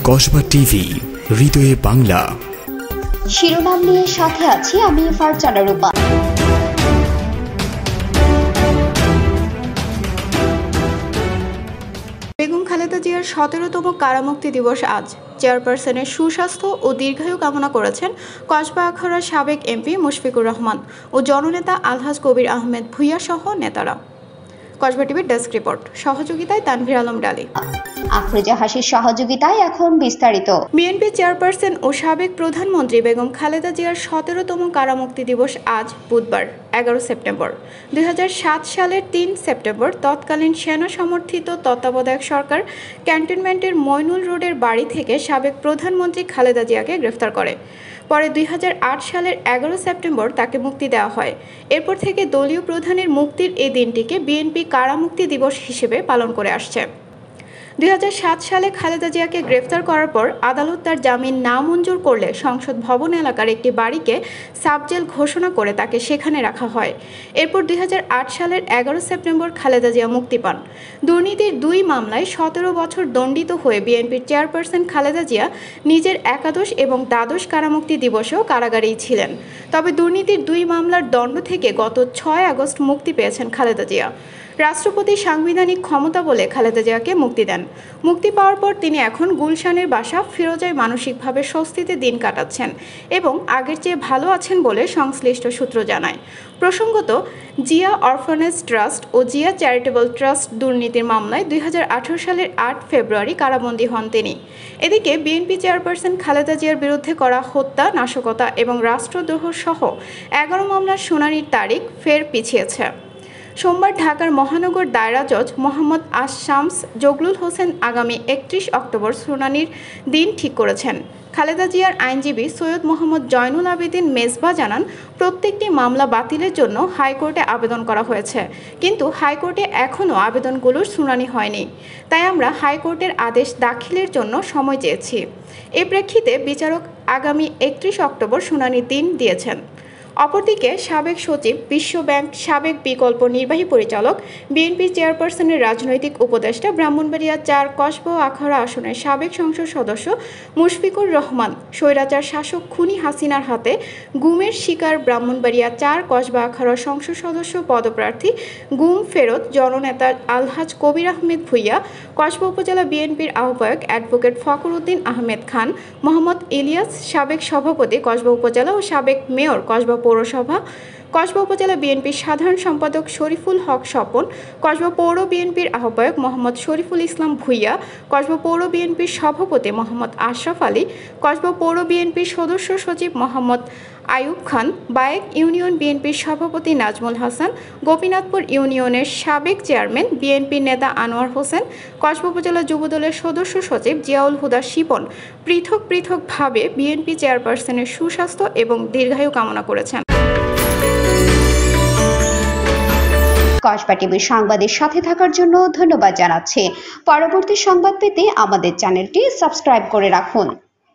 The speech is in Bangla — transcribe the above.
কসবা টিভি, হৃদয়ে বাংলা। শিরোনাম নিয়ে সাথে আছি আমি ফারজানা রূপা। বেগম খালেদা জিয়ার 17তম কারামুক্তি দিবস আজ। চেয়ারপারসনের সুস্বাস্থ্য ও দীর্ঘায়ু কামনা করেছেন কসবা আখাউড়ার সাবেক এমপি মুশফিকুর রহমান ও জননেতা আলহাজ কবির আহমেদ ভূঁইয়া সহ নেতারা। কসবা টিভির ডেস্ক রিপোর্ট, সহযোগিতায় তানভীর আলম ডালি। আফরোজা হাসির সহযোগিতায় এখন বিস্তারিত। বিএনপি চেয়ারপারসন ও সাবেক প্রধানমন্ত্রী বেগম খালেদা জিয়ার 17তম কারামুক্তি দিবস আজ বুধবার 11 সেপ্টেম্বর। 2007 সালের 3 সেপ্টেম্বর তৎকালীন সেনা সমর্থিত তত্ত্বাবধায়ক সরকার ক্যান্টনমেন্টের মইনুল রোডের বাড়ি থেকে সাবেক প্রধানমন্ত্রী খালেদা জিয়াকে গ্রেফতার করে। পরে 2008 সালের 11 সেপ্টেম্বর তাকে মুক্তি দেওয়া হয়। এরপর থেকে দলীয় প্রধানের মুক্তির এই দিনটিকে বিএনপি কারামুক্তি দিবস হিসেবে পালন করে আসছে। 2007 সালে খালেদা জিয়াকে গ্রেফতার করার পর আদালত তার জামিন না মঞ্জুর করলে সংসদ ভবন এলাকার একটি বাড়িকে সাবজেল ঘোষণা করে তাকে সেখানে রাখা হয়। এরপর 2008 সালের 11 সেপ্টেম্বর খালেদা জিয়া মুক্তি পান। দুর্নীতির 2 মামলায় 17 বছর দণ্ডিত হয়ে বিএনপির চেয়ারপারসন খালেদা জিয়া নিজের একাদশ এবং দ্বাদশ কারামুক্তি দিবসেও কারাগারেই ছিলেন। তবে দুর্নীতির 2 মামলার দণ্ড থেকে গত 6 আগস্ট মুক্তি পেয়েছেন খালেদা জিয়া। রাষ্ট্রপতি সাংবিধানিক ক্ষমতা বলে খালেদা জিয়াকে মুক্তি দেন। মুক্তি পাওয়ার পর তিনি এখন গুলশানের বাসা ফিরোজায় মানসিকভাবে স্বস্তিতে দিন কাটাচ্ছেন এবং আগের চেয়ে ভালো আছেন বলে সংশ্লিষ্ট সূত্র জানায়। প্রসঙ্গত, জিয়া অরফানেজ ট্রাস্ট ও জিয়া চ্যারিটেবল ট্রাস্ট দুর্নীতির মামলায় 2018 সালের 8 ফেব্রুয়ারি কারাবন্দী হন তিনি। এদিকে বিএনপি চেয়ারপারসন খালেদা জিয়ার বিরুদ্ধে করা হত্যা, নাশকতা এবং রাষ্ট্রদ্রোহ সহ 11 মামলার শুনানির তারিখ ফের পিছিয়েছে। সোমবার ঢাকার মহানগর দায়রা জজ মোহাম্মদ আশ-শামস জগলুল হোসেন আগামী 31 অক্টোবর শুনানির দিন ঠিক করেছেন। খালেদা জিয়ার আইনজীবী সৈয়দ মোহাম্মদ জয়নুল আবেদিন মেজবা জানান, প্রত্যেকটি মামলা বাতিলের জন্য হাইকোর্টে আবেদন করা হয়েছে, কিন্তু হাইকোর্টে এখনও আবেদনগুলোর শুনানি হয়নি। তাই আমরা হাইকোর্টের আদেশ দাখিলের জন্য সময় চেয়েছি। এ প্রেক্ষিতে বিচারক আগামী 31 অক্টোবর শুনানির দিন দিয়েছেন। অপরদিকে সাবেক সচিব, বিশ্ব ব্যাংক সাবেক বিকল্প নির্বাহী পরিচালক, বিএনপি চেয়ারপারসনের রাজনৈতিক উপদেষ্টা, ব্রাহ্মণবাড়িয়া 4 কসবা ও আখাউড়া আসনের সাবেক সংসদ সদস্য মুশফিকুর রহমান স্বৈরাচার শাসক খুনি হাসিনার হাতে গুমের শিকার ব্রাহ্মণবাড়িয়া 4 কসবা আখাউড়া সংসদ সদস্য পদপ্রার্থী গুম ফেরত জননেতা আলহাজ কবির আহমেদ ভূঁইয়া, কসবা উপজেলা বিএনপির আহ্বায়ক অ্যাডভোকেট ফখর উদ্দিন আহমেদ খান, মোহাম্মদ ইলিয়াস সাবেক সভাপতি কসবা উপজেলা ও সাবেক মেয়র কসবা পৌরসভা, কসবা উপজেলা বিএনপির সাধারণ সম্পাদক শরীফুল হক স্বপন, কসবা পৌর বিএনপির আহ্বায়ক মোহাম্মদ শরীফুল ইসলাম ভূঁইয়া, কসবা পৌর বিএনপির সভাপতি মোহাম্মদ আশরাফ আলী, কসবা পৌর বিএনপির সদস্য সচিব মোহাম্মদ আয়ুব খান, বায়েক ইউনিয়ন বিএনপির সভাপতি নাজমুল হাসান, গোপীনাথপুর ইউনিয়নের সাবেক চেয়ারম্যান বিএনপির নেতা আনোয়ার হোসেন, কসবা উপজেলা যুবদলের সদস্য সচিব জিয়াউল হুদা শিপন পৃথক পৃথকভাবে বিএনপি চেয়ারপারসনের সুস্বাস্থ্য এবং দীর্ঘায়ু কামনা করেছেন। কসবা টিভির সংবাদের সাথে থাকার জন্য ধন্যবাদ জানাচ্ছি। পরবর্তী সংবাদ পেতে আমাদের চ্যানেলটি সাবস্ক্রাইব করে রাখুন।